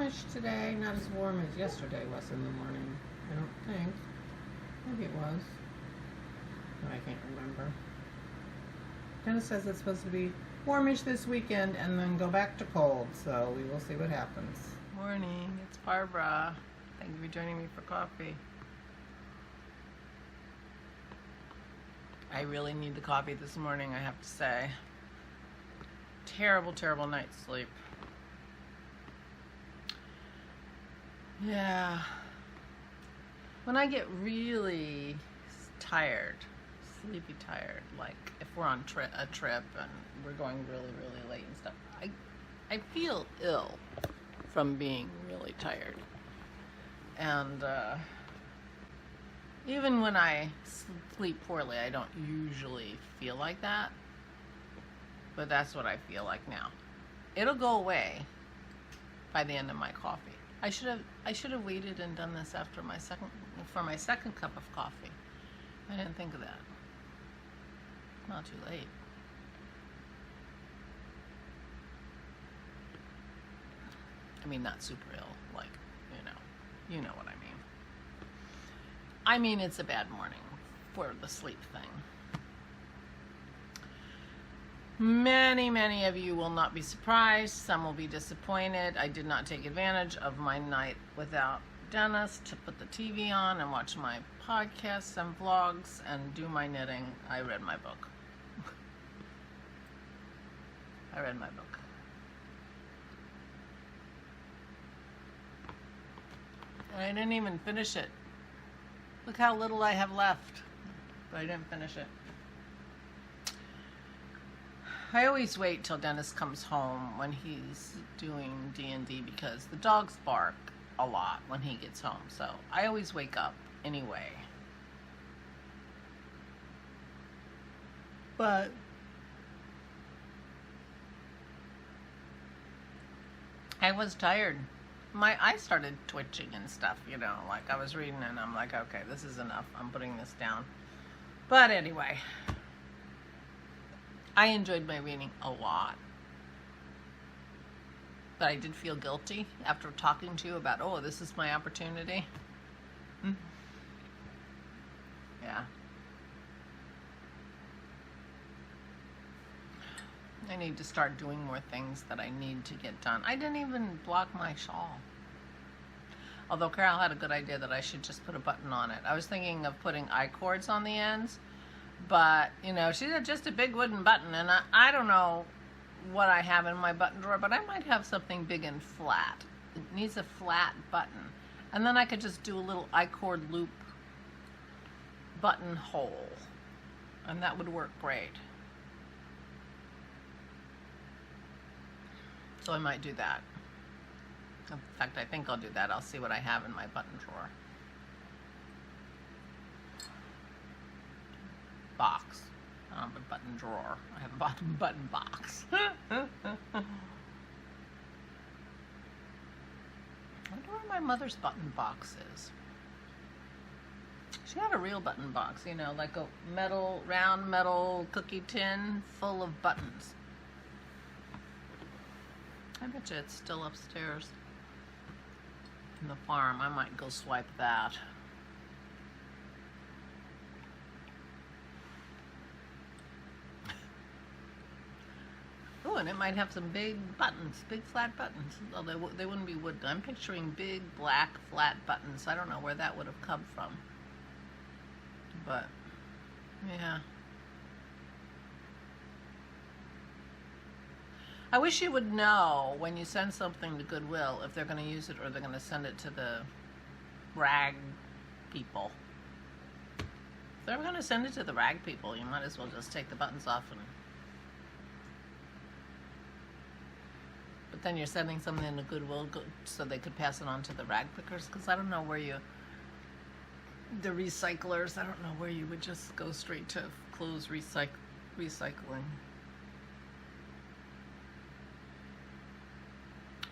warmish today. Not as warm as yesterday was in the morning, I don't think. Maybe it was. I can't remember. Dennis says it's supposed to be warmish this weekend and then go back to cold, so we will see what happens. Morning, it's Barbara. Thank you for joining me for coffee. I really need the coffee this morning, I have to say. Terrible, terrible night's sleep. Yeah. When I get really tired, sleepy tired, like if we're on a trip and we're going really, really late and stuff, I feel ill from being really tired. And even when I sleep poorly, I don't usually feel like that. But that's what I feel like now. It'll go away by the end of my coffee. I should have waited and done this after my second cup of coffee. I didn't think of that. Not too late. I mean, not super ill, like, you know what I mean. I mean, it's a bad morning for the sleep thing. Many, many of you will not be surprised. Some will be disappointed. I did not take advantage of my night without Dennis to put the TV on and watch my podcasts and vlogs and do my knitting. I read my book. I read my book. And I didn't even finish it. Look how little I have left. But I didn't finish it. I always wait till Dennis comes home when he's doing D&D because the dogs bark a lot when he gets home. So I always wake up anyway. But I was tired. My eyes started twitching and stuff, like I was reading and I'm like, okay, this is enough. I'm putting this down. But anyway, I enjoyed my reading a lot. But I did feel guilty after talking to you about, oh, this is my opportunity. Yeah. I need to start doing more things that I need to get done. I didn't even block my shawl. Although Carol had a good idea that I should just put a button on it. I was thinking of putting I-cords on the ends. But, she had just a big wooden button. And I don't know what I have in my button drawer. But I might have something big and flat. It needs a flat button. And then I could just do a little I-cord loop buttonhole. And that would work great. So I might do that. In fact, I think I'll do that. I'll see what I have in my button drawer. Box. I don't have a button drawer. I have a button box. I wonder where my mother's button box is. She had a real button box, like a round metal cookie tin full of buttons. I bet you it's still upstairs in the farm. I might go swipe that. Oh, and it might have some big buttons, big flat buttons. Although they wouldn't be wood. I'm picturing big black flat buttons. I don't know where that would have come from. But, yeah. I wish you would know when you send something to Goodwill if they're going to use it or they're going to send it to the rag people. If they're going to send it to the rag people, you might as well just take the buttons off and... But then you're sending something to Goodwill so they could pass it on to the rag pickers, because I don't know where the recyclers, I don't know where you would just go straight to clothes recycling.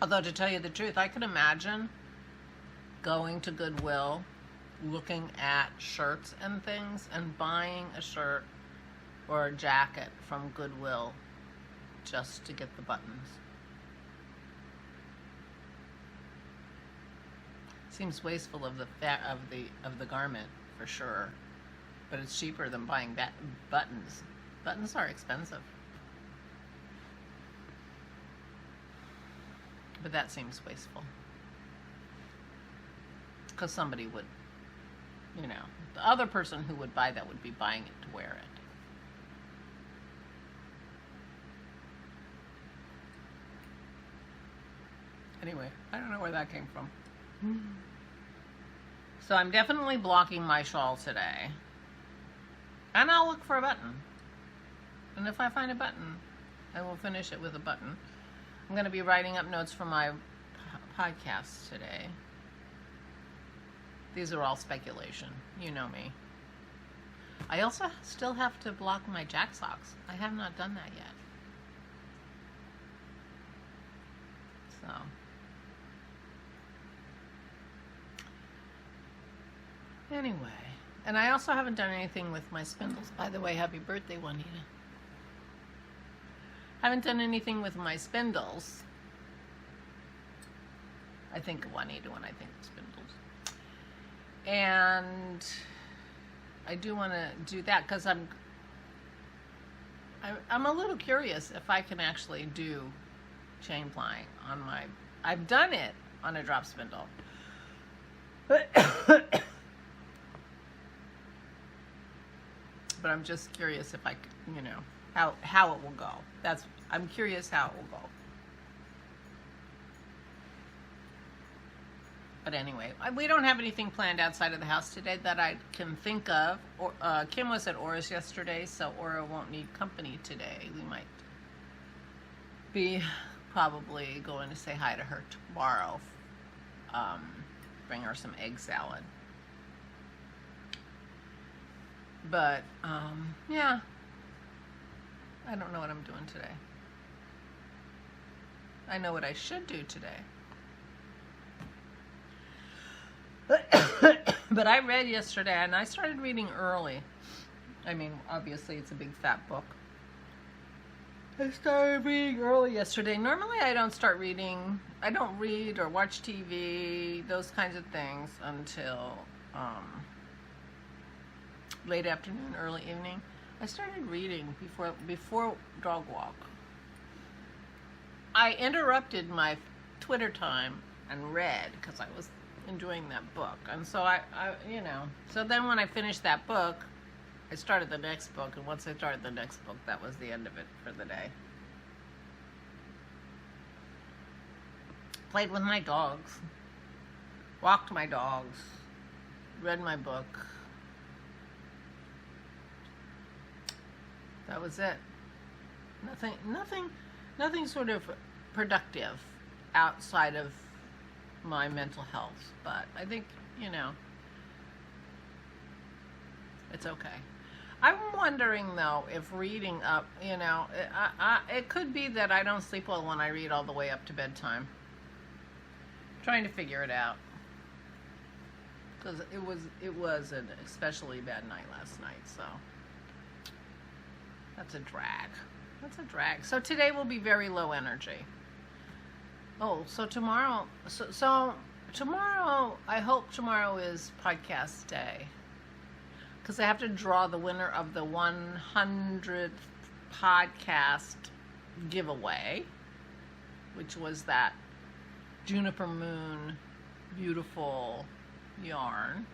Although, to tell you the truth, I could imagine going to Goodwill, looking at shirts and things, and buying a shirt or a jacket from Goodwill just to get the buttons. Seems wasteful of the of the garment for sure, but it's cheaper than buying buttons. Buttons are expensive, but that seems wasteful because somebody would, you know, the other person who would buy that would be buying it to wear it. Anyway, I don't know where that came from. So I'm definitely blocking my shawl today. And I'll look for a button. And if I find a button, I will finish it with a button. I'm going to be writing up notes for my podcast today. These are all speculation. You know me. I also still have to block my jack socks. I have not done that yet. So... anyway, and I also haven't done anything with my spindles. By the way, happy birthday, Juanita. Haven't done anything with my spindles. I think of Juanita when I think of spindles. And I do want to do that because I'm a little curious if I can actually do chain plying on my... I've done it on a drop spindle. But I'm just curious if I, you know, how it will go. I'm curious how it will go. But anyway, we don't have anything planned outside of the house today that I can think of. Kim was at Aura's yesterday, so Aura won't need company today. We might be probably going to say hi to her tomorrow. Bring her some egg salad. But, yeah, I don't know what I'm doing today. I know what I should do today. But I read yesterday, and I started reading early. I mean, obviously, it's a big fat book. I started reading early yesterday. Normally, I don't read or watch TV, those kinds of things, until, late afternoon, early evening. I started reading before dog walk. I interrupted my Twitter time and read because I was enjoying that book. And so I you know, so then when I finished that book, I started the next book, and once I started the next book, that was the end of it for the day. Played with my dogs, walked my dogs, read my book. That was it. Nothing sort of productive outside of my mental health. But I think, you know, it's okay. I'm wondering, though, if reading up, you know, it could be that I don't sleep well when I read all the way up to bedtime. I'm trying to figure it out. Because it was an especially bad night last night, so... that's a drag. That's a drag. So today will be very low energy. Oh, so tomorrow... So tomorrow... I hope tomorrow is podcast day. Because I have to draw the winner of the 100th podcast giveaway. Which was that Juniper Moon beautiful yarn.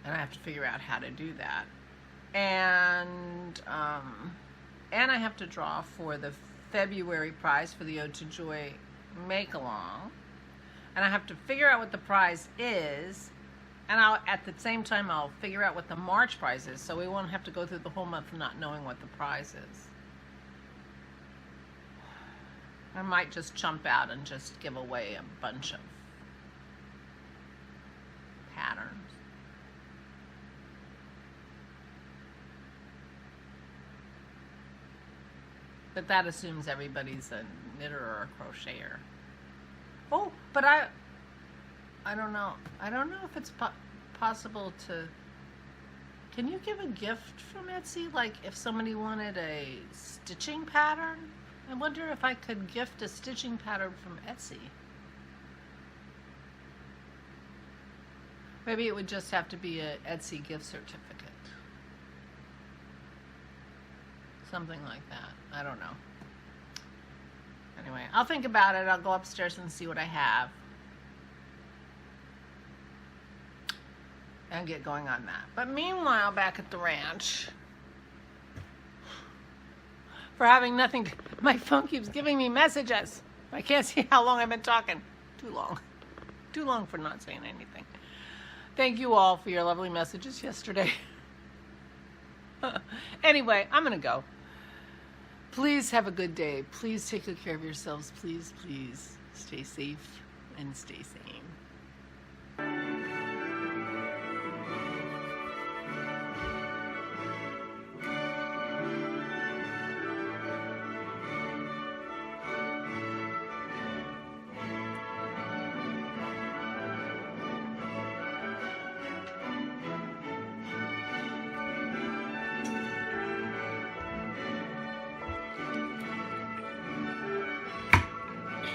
And I have to figure out how to do that. And I have to draw for the February prize for the Ode to Joy make-along. And I have to figure out what the prize is. And at the same time, I'll figure out what the March prize is, so we won't have to go through the whole month not knowing what the prize is. I might just jump out and just give away a bunch of patterns. But that assumes everybody's a knitter or a crocheter. Oh, but I don't know. I don't know if it's possible to... Can you give a gift from Etsy? Like if somebody wanted a stitching pattern? I wonder if I could gift a stitching pattern from Etsy. Maybe it would just have to be a Etsy gift certificate. Something like that. I don't know. Anyway, I'll think about it. I'll go upstairs and see what I have. And get going on that. But meanwhile, back at the ranch, for having nothing to, my phone keeps giving me messages. I can't see how long I've been talking. Too long. Too long for not saying anything. Thank you all for your lovely messages yesterday. Anyway, I'm going to go. Please have a good day. Please take good care of yourselves. Please, please stay safe and stay sane.